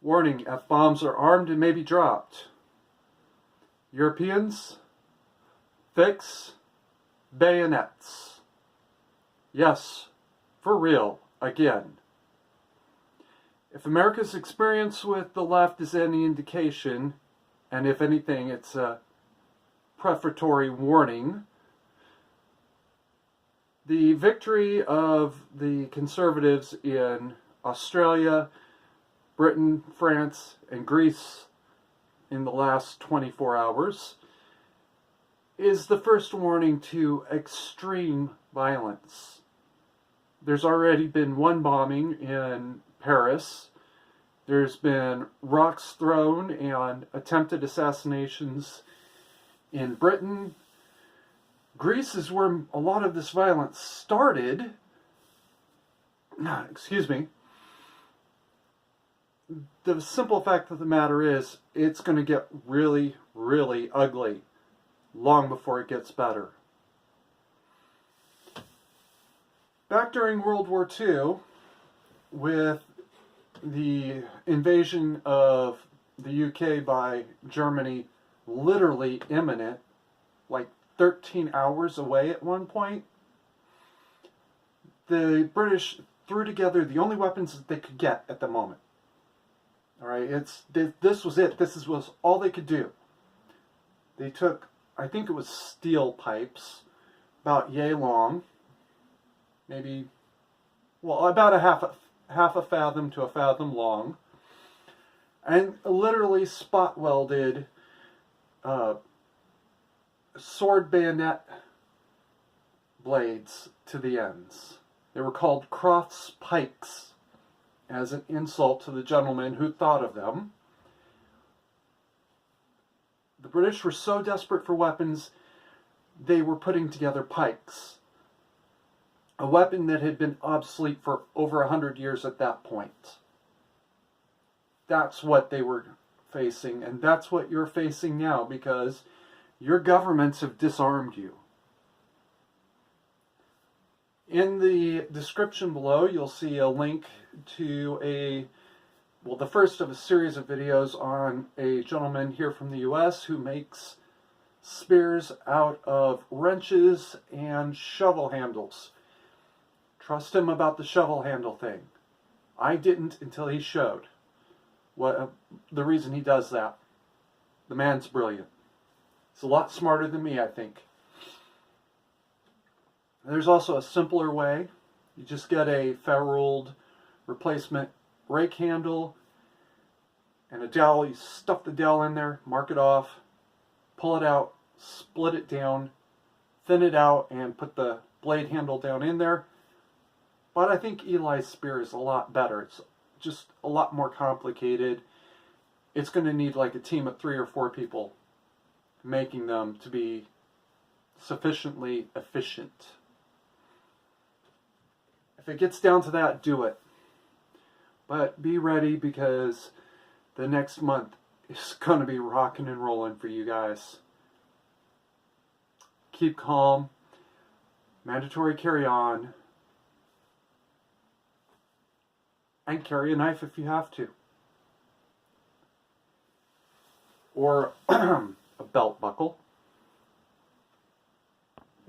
Warning, F-bombs are armed and may be dropped. Europeans, fix bayonets. Yes, for real, again. If America's experience with the left is any indication, and if anything, it's a prefatory warning, the victory of the conservatives in Australia, Britain, France, and Greece in the last 24 hours is the first warning to extreme violence. There's already been one bombing in Paris. There's been rocks thrown and attempted assassinations in Britain. Greece is where a lot of this violence started. Excuse me. The simple fact of the matter is, it's going to get really, really ugly long before it gets better. Back during World War II, with the invasion of the UK by Germany literally imminent, like 13 hours away at one point, the British threw together the only weapons that they could get at the moment. All right, this was it. This was all they could do. They took, I think it was steel pipes, about yay long, maybe, well, about half a fathom to a fathom long, and literally spot welded sword bayonet blades to the ends. They were called Croft's pikes, as an insult to the gentleman who thought of them. The British were so desperate for weapons, they were putting together pikes. A weapon that had been obsolete for over 100 years at that point. That's what they were facing, and that's what you're facing now, because your governments have disarmed you. In the description below, you'll see a link to the first of a series of videos on a gentleman here from the US who makes spears out of wrenches and shovel handles. Trust him about the shovel handle thing. I didn't until he showed the reason he does that. The man's brilliant. He's a lot smarter than me, I think. There's also a simpler way. You just get a ferruled replacement rake handle and a dowel. You stuff the dowel in there, mark it off, pull it out, split it down, thin it out, and put the blade handle down in there. But I think Eli's spear is a lot better. It's just a lot more complicated. It's going to need like a team of 3 or 4 people making them to be sufficiently efficient. If it gets down to that, do it. But be ready, because the next month is going to be rocking and rolling for you guys. Keep calm. Mandatory carry on. And carry a knife if you have to. Or a belt buckle.